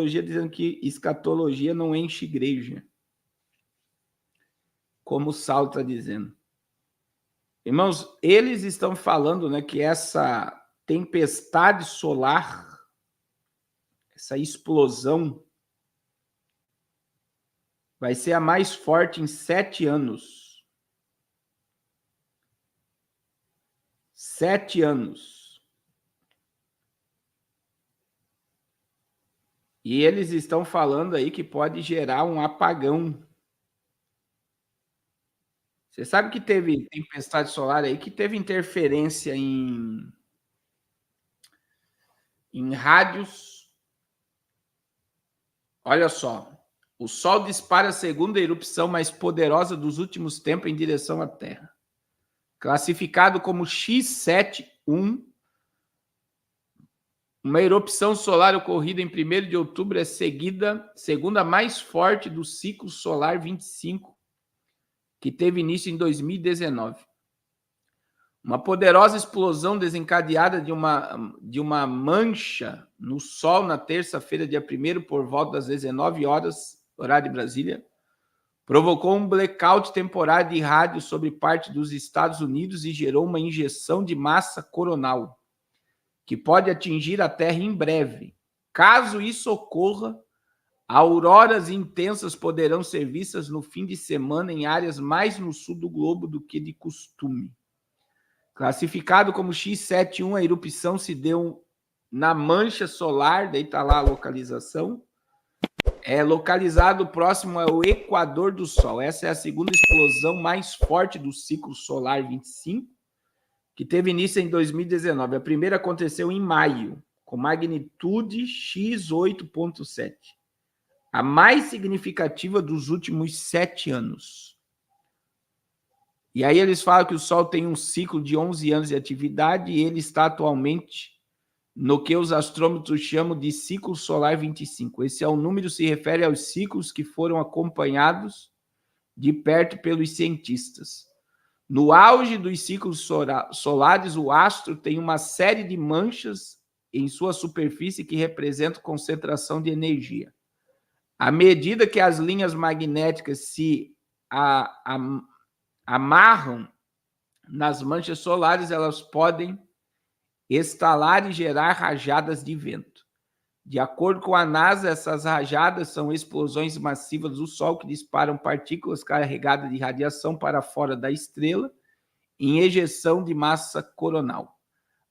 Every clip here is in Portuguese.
escatologia dizendo que escatologia não enche igreja. Como o Saulo está dizendo. Irmãos, eles estão falando, né, que essa tempestade solar, essa explosão, vai ser a mais forte em 7 anos. 7 anos. E eles estão falando aí que pode gerar um apagão. Você sabe que teve tempestade solar aí, que teve interferência em rádios. Olha só. O Sol dispara a segunda erupção mais poderosa dos últimos tempos em direção à Terra. Classificado como X71, uma erupção solar ocorrida em 1º de outubro é segunda mais forte do ciclo solar 25, que teve início em 2019. Uma poderosa explosão desencadeada de uma mancha no Sol na terça-feira, dia 1º, por volta das 19 horas, horário de Brasília, provocou um blackout temporário de rádio sobre parte dos Estados Unidos e gerou uma injeção de massa coronal, que pode atingir a Terra em breve. Caso isso ocorra, auroras intensas poderão ser vistas no fim de semana em áreas mais no sul do globo do que de costume. Classificado como X71, a erupção se deu na mancha solar, daí está lá a localização, é localizado próximo ao equador do Sol. Essa é a segunda explosão mais forte do ciclo solar 25, que teve início em 2019. A primeira aconteceu em maio, com magnitude X8.7, a mais significativa dos últimos 7 anos. E aí eles falam que o Sol tem um ciclo de 11 anos de atividade e ele está atualmente no que os astrômetros chamam de ciclo solar 25. Esse é o número que se refere aos ciclos que foram acompanhados de perto pelos cientistas. No auge dos ciclos solares, o astro tem uma série de manchas em sua superfície que representam concentração de energia. À medida que as linhas magnéticas se amarram nas manchas solares, elas podem estalar e gerar rajadas de vento. De acordo com a NASA, essas rajadas são explosões massivas do Sol que disparam partículas carregadas de radiação para fora da estrela em ejeção de massa coronal.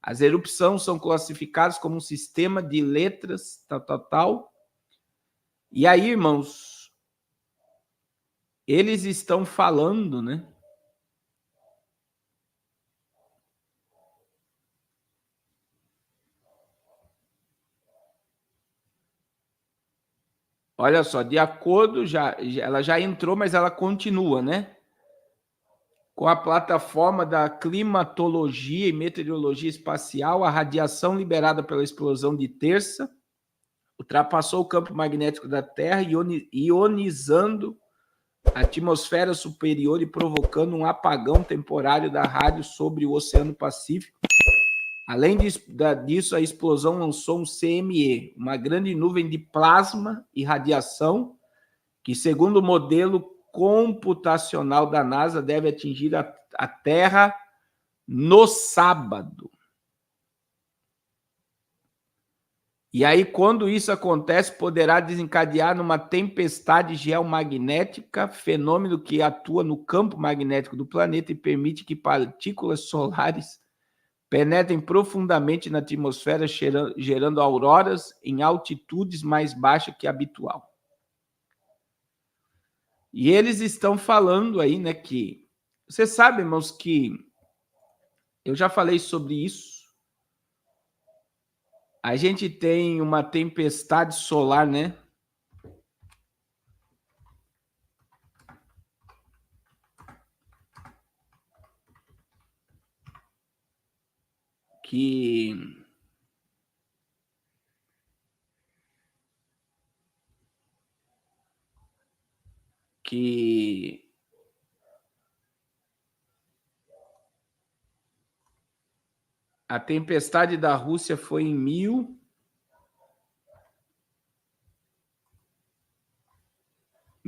As erupções são classificadas como um sistema de letras, tal. E aí, irmãos, eles estão falando, né? Olha só, de acordo, ela já entrou, mas ela continua, né? Com a plataforma da climatologia e meteorologia espacial, a radiação liberada pela explosão de terça ultrapassou o campo magnético da Terra, ionizando a atmosfera superior e provocando um apagão temporário da rádio sobre o Oceano Pacífico. Além disso, a explosão lançou um CME, uma grande nuvem de plasma e radiação, que, segundo o modelo computacional da NASA, deve atingir a Terra no sábado. E aí, quando isso acontece, poderá desencadear numa tempestade geomagnética, fenômeno que atua no campo magnético do planeta e permite que partículas solares penetrem profundamente na atmosfera, gerando auroras em altitudes mais baixas que habitual. E eles estão falando aí, né, que... Você sabe, irmãos, que eu já falei sobre isso. A gente tem uma tempestade solar, né? Que a tempestade da Rússia foi em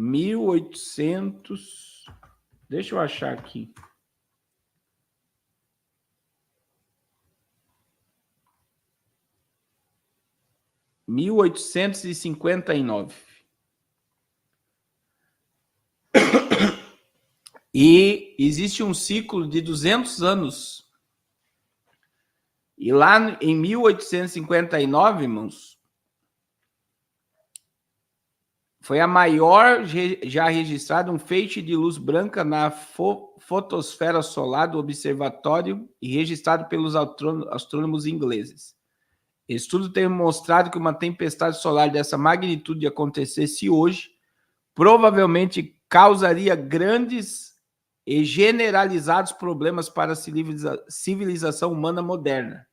1800... Deixa eu achar aqui. em 1859. E existe um ciclo de 200 anos. E lá em 1859, irmãos, foi a maior já registrada um feixe de luz branca na fotosfera solar do observatório e registrado pelos astrônomos ingleses. Estudo tem mostrado que uma tempestade solar dessa magnitude acontecesse hoje, provavelmente causaria grandes e generalizados problemas para a civilização humana moderna,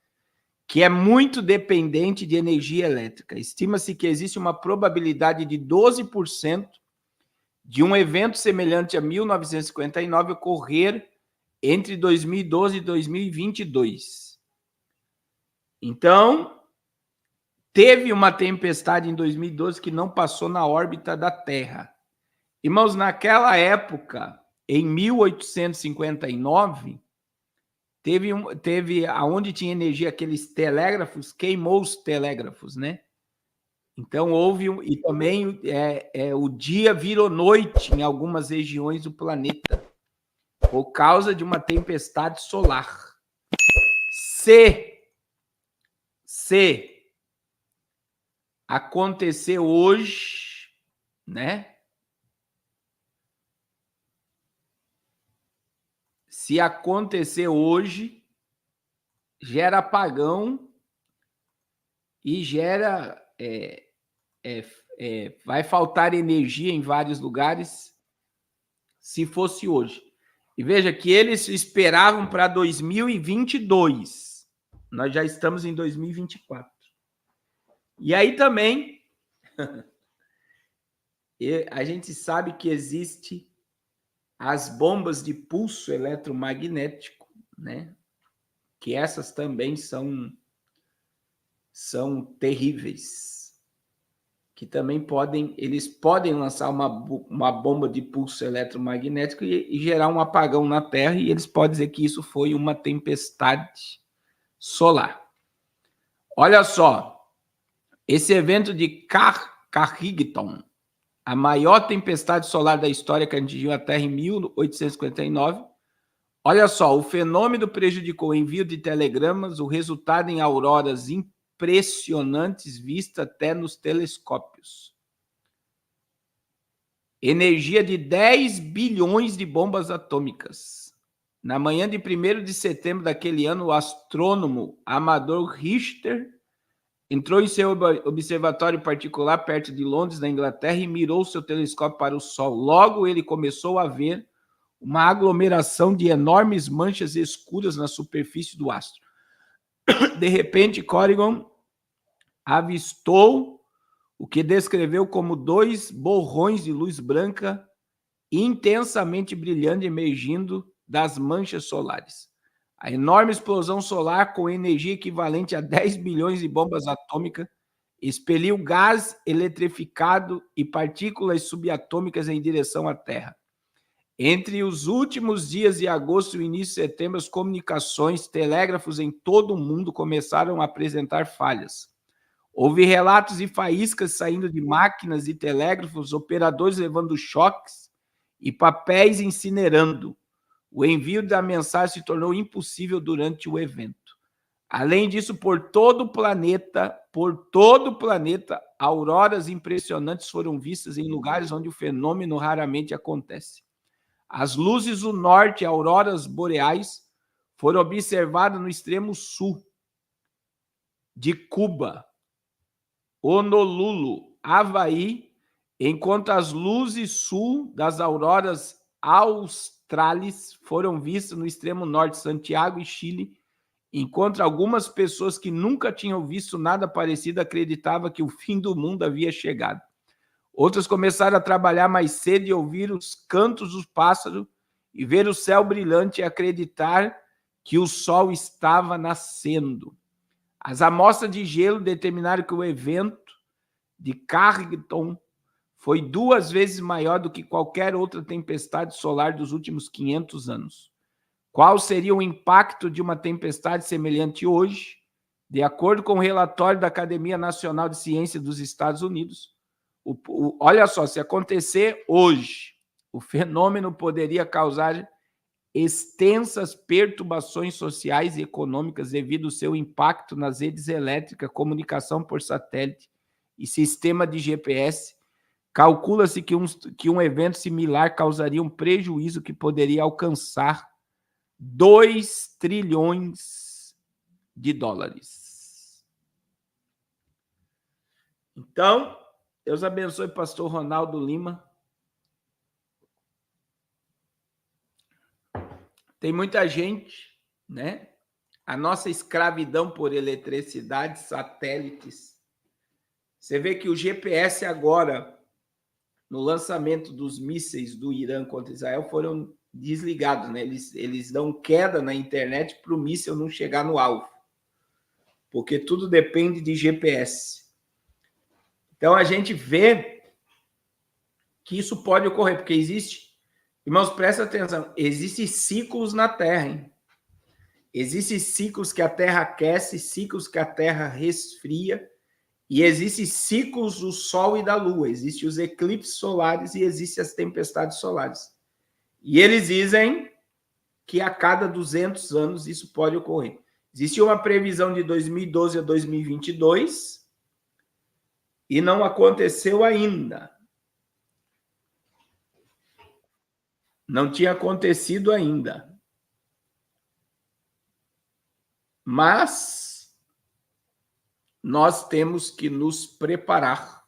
que é muito dependente de energia elétrica. Estima-se que existe uma probabilidade de 12% de um evento semelhante a 1959 ocorrer entre 2012 e 2022. Então, teve uma tempestade em 2012 que não passou na órbita da Terra. Irmãos, naquela época, em 1859, teve aonde tinha energia, aqueles telégrafos, queimou os telégrafos, né? Então houve, e também o dia virou noite em algumas regiões do planeta, por causa de uma tempestade solar. Se acontecer hoje, né? Se acontecer hoje, gera apagão e gera... vai faltar energia em vários lugares se fosse hoje. E veja que eles esperavam para 2022. Nós já estamos em 2024. E aí também a gente sabe que existe as bombas de pulso eletromagnético, né? Que essas também são terríveis, que também eles podem lançar uma bomba de pulso eletromagnético e gerar um apagão na Terra, e eles podem dizer que isso foi uma tempestade solar. Olha só, esse evento de Carrington, a maior tempestade solar da história que atingiu a Terra em 1859. Olha só, o fenômeno prejudicou o envio de telegramas, o resultado em auroras impressionantes vistas até nos telescópios. Energia de 10 bilhões de bombas atômicas. Na manhã de 1º de setembro daquele ano, o astrônomo amador Richter entrou em seu observatório particular perto de Londres, na Inglaterra, e mirou seu telescópio para o Sol. Logo, ele começou a ver uma aglomeração de enormes manchas escuras na superfície do astro. De repente, Corrigan avistou o que descreveu como 2 borrões de luz branca intensamente brilhante emergindo das manchas solares. A enorme explosão solar, com energia equivalente a 10 bilhões de bombas atômicas, expeliu gás eletrificado e partículas subatômicas em direção à Terra. Entre os últimos dias de agosto e o início de setembro, as comunicações, telégrafos em todo o mundo começaram a apresentar falhas. Houve relatos de faíscas saindo de máquinas e telégrafos, operadores levando choques e papéis incinerando. O envio da mensagem se tornou impossível durante o evento. Além disso, por todo o planeta, auroras impressionantes foram vistas em lugares onde o fenômeno raramente acontece. As luzes do norte, auroras boreais, foram observadas no extremo sul de Cuba, Honolulu, Havaí, enquanto as luzes sul das auroras australis foram vistas no extremo norte, Santiago e Chile, enquanto algumas pessoas que nunca tinham visto nada parecido acreditavam que o fim do mundo havia chegado. Outras começaram a trabalhar mais cedo e ouvir os cantos dos pássaros e ver o céu brilhante e acreditar que o sol estava nascendo. As amostras de gelo determinaram que o evento de Carrington foi 2 vezes maior do que qualquer outra tempestade solar dos últimos 500 anos. Qual seria o impacto de uma tempestade semelhante hoje? De acordo com o relatório da Academia Nacional de Ciência dos Estados Unidos, olha só, se acontecer hoje, o fenômeno poderia causar extensas perturbações sociais e econômicas devido ao seu impacto nas redes elétricas, comunicação por satélite e sistema de GPS. Calcula-se que um evento similar causaria um prejuízo que poderia alcançar 2 trilhões de dólares. Então, Deus abençoe pastor Ronaldo Lima. Tem muita gente, né? A nossa escravidão por eletricidade, satélites. Você vê que o GPS agora, no lançamento dos mísseis do Irã contra Israel, foram desligados, né? Eles dão queda na internet para o míssil não chegar no alvo. Porque tudo depende de GPS. Então, a gente vê que isso pode ocorrer, porque existe... Irmãos, presta atenção. Existem ciclos na Terra, hein? Existem ciclos que a Terra aquece, ciclos que a Terra resfria, e existem ciclos do Sol e da Lua. Existem os eclipses solares e existem as tempestades solares. E eles dizem que a cada 200 anos isso pode ocorrer. Existe uma previsão de 2012 a 2022 e não aconteceu ainda. Não tinha acontecido ainda. Mas nós temos que nos preparar